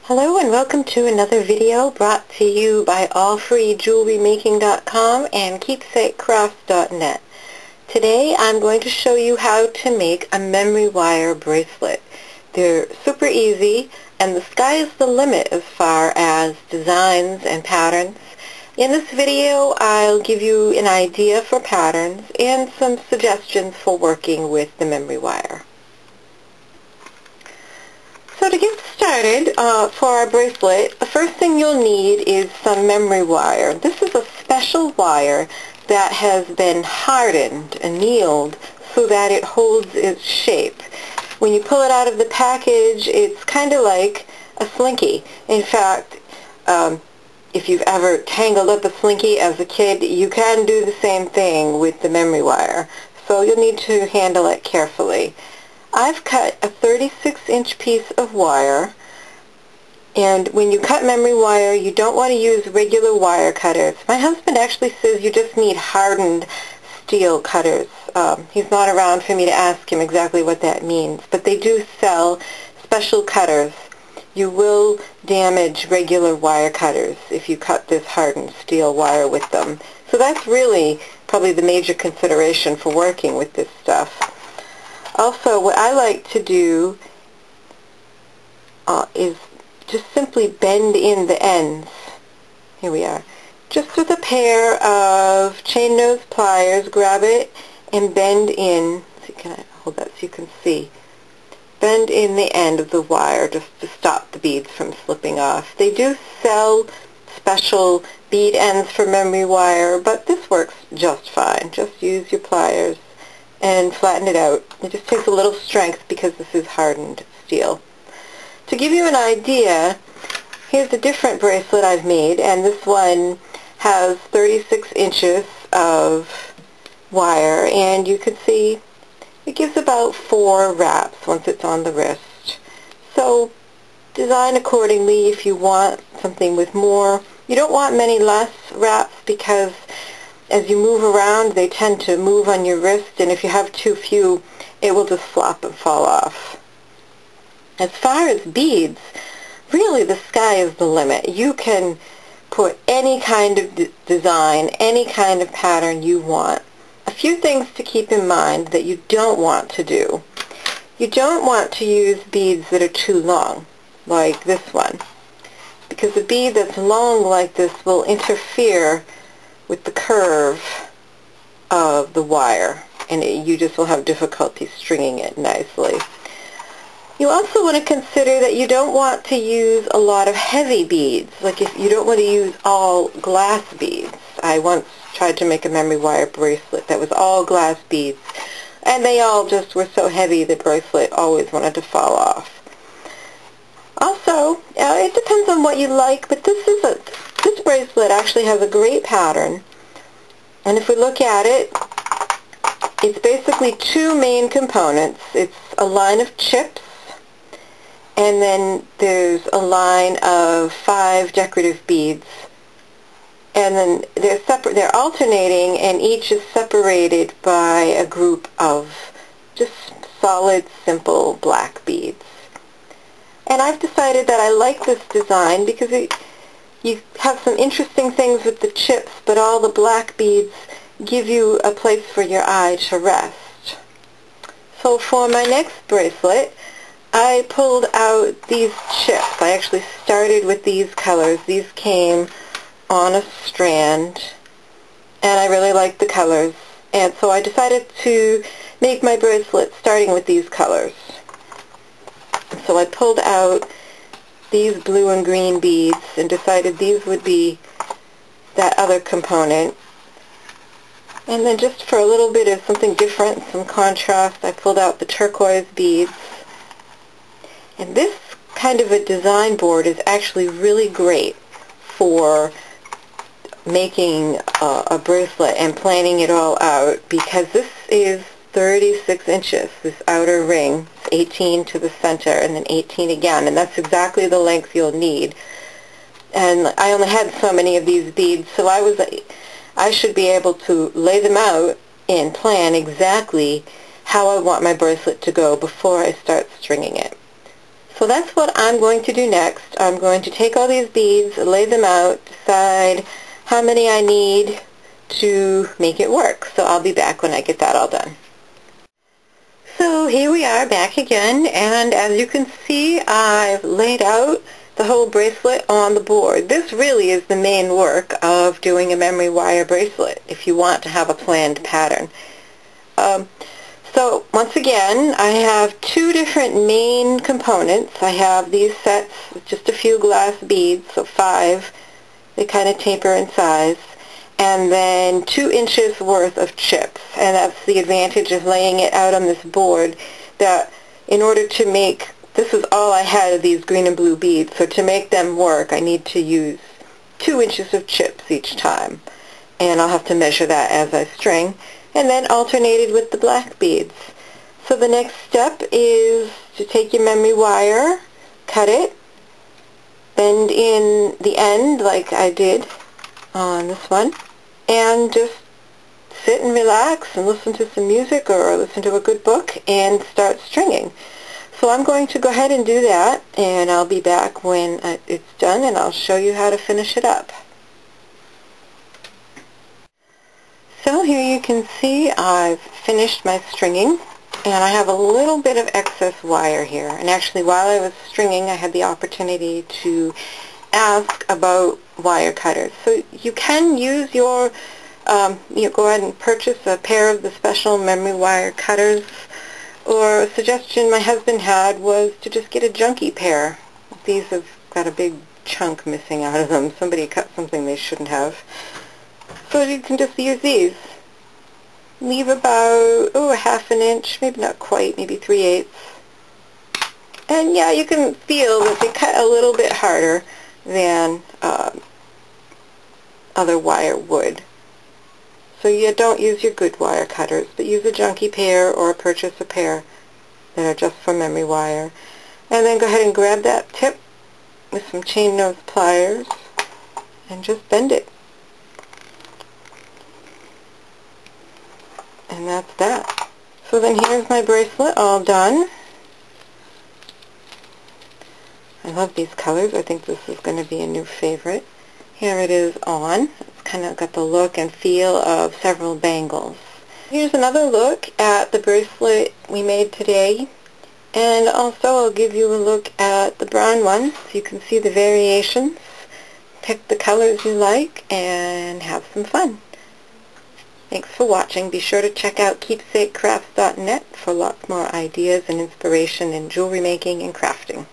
Hello and welcome to another video brought to you by allfreejewelrymaking.com and keepsakecrafts.net. Today I'm going to show you how to make a memory wire bracelet. They're super easy and the sky is the limit as far as designs and patterns. In this video I'll give you an idea for patterns and some suggestions for working with the memory wire. So to get started for our bracelet, the first thing you'll need is some memory wire. This is a special wire that has been hardened, annealed, so that it holds its shape. When you pull it out of the package, it's kind of like a slinky. In fact, if you've ever tangled up a slinky as a kid, you can do the same thing with the memory wire. So you'll need to handle it carefully. I've cut a 36-inch piece of wire, and when you cut memory wire, you don't want to use regular wire cutters. My husband actually says you just need hardened steel cutters. He's not around for me to ask him exactly what that means, but they do sell special cutters. You will damage regular wire cutters if you cut this hardened steel wire with them. So that's really probably the major consideration for working with this stuff. Also, what I like to do is just simply bend in the ends. Here we are. Just with a pair of chain nose pliers, grab it and bend in. So can I hold that so you can see? Bend in the end of the wire just to stop the beads from slipping off. They do sell special bead ends for memory wire, but this works just fine. Just use your pliers and flatten it out. It just takes a little strength because this is hardened steel. To give you an idea, here's a different bracelet I've made, and this one has 36 inches of wire, and you can see it gives about 4 wraps once it's on the wrist. So design accordingly if you want something with more. You don't want many less wraps because as you move around, they tend to move on your wrist, and if you have too few, it will just flop and fall off. As far as beads, really the sky is the limit. You can put any kind of design, any kind of pattern you want. A few things to keep in mind that you don't want to do. You don't want to use beads that are too long, like this one, because a bead that's long like this will interfere with the curve of the wire, and you just will have difficulty stringing it nicely. You also want to consider that you don't want to use a lot of heavy beads. Like if you don't want to use all glass beads. I once tried to make a memory wire bracelet that was all glass beads, and they all just were so heavy the bracelet always wanted to fall off. Also, it depends on what you like, but this bracelet actually has a great pattern, and if we look at it, it's basically 2 main components. It's a line of chips, and then there's a line of 5 decorative beads, and then they're alternating, and each is separated by a group of just solid, simple black beads. And I've decided that I like this design because you have some interesting things with the chips, but all the black beads give you a place for your eye to rest. So for my next bracelet, I pulled out these chips. I actually started with these colors. These came on a strand, and I really liked the colors. And so I decided to make my bracelet starting with these colors. So I pulled out these blue and green beads and decided these would be that other component. And then just for a little bit of something different, some contrast, I pulled out the turquoise beads. And this kind of a design board is actually really great for making a bracelet and planning it all out, because this is 36 inches, this outer ring. It's 18 to the center and then 18 again, and that's exactly the length you'll need. And I only had so many of these beads, so I should be able to lay them out and plan exactly how I want my bracelet to go before I start stringing it. So that's what I'm going to do next. I'm going to take all these beads, lay them out, decide how many I need to make it work. So I'll be back when I get that all done. So here we are back again, and as you can see, I've laid out the whole bracelet on the board. This really is the main work of doing a memory wire bracelet if you want to have a planned pattern. So once again, I have two different main components. I have these sets with just a few glass beads, so 5. They kind of taper in size. And then 2 inches worth of chips. And that's the advantage of laying it out on this board, that in order to make, this is all I had of these green and blue beads, so to make them work I need to use 2 inches of chips each time. And I'll have to measure that as I string, and then alternated with the black beads. So the next step is to take your memory wire, cut it, bend in the end like I did on this one, and just sit and relax and listen to some music or listen to a good book and start stringing. So I'm going to go ahead and do that, and I'll be back when it's done, and I'll show you how to finish it up. So here you can see I've finished my stringing, and I have a little bit of excess wire here. And actually, while I was stringing, I had the opportunity to ask about wire cutters. So you can use your, go ahead and purchase a pair of the special memory wire cutters, or a suggestion my husband had was to just get a junky pair. These have got a big chunk missing out of them. Somebody cut something they shouldn't have. So you can just use these. Leave about, a ½ inch, maybe not quite, maybe 3/8. And yeah, you can feel that they cut a little bit harder than other wire would. So you don't use your good wire cutters, but use a junky pair or purchase a pair that are just for memory wire. And then go ahead and grab that tip with some chain nose pliers and just bend it. And that's that. So then here's my bracelet all done. I love these colors. I think this is going to be a new favorite. Here it is on. It's kind of got the look and feel of several bangles. Here's another look at the bracelet we made today. And also I'll give you a look at the brown one so you can see the variations. Pick the colors you like and have some fun. Thanks for watching. Be sure to check out keepsakecrafts.net for lots more ideas and inspiration in jewelry making and crafting.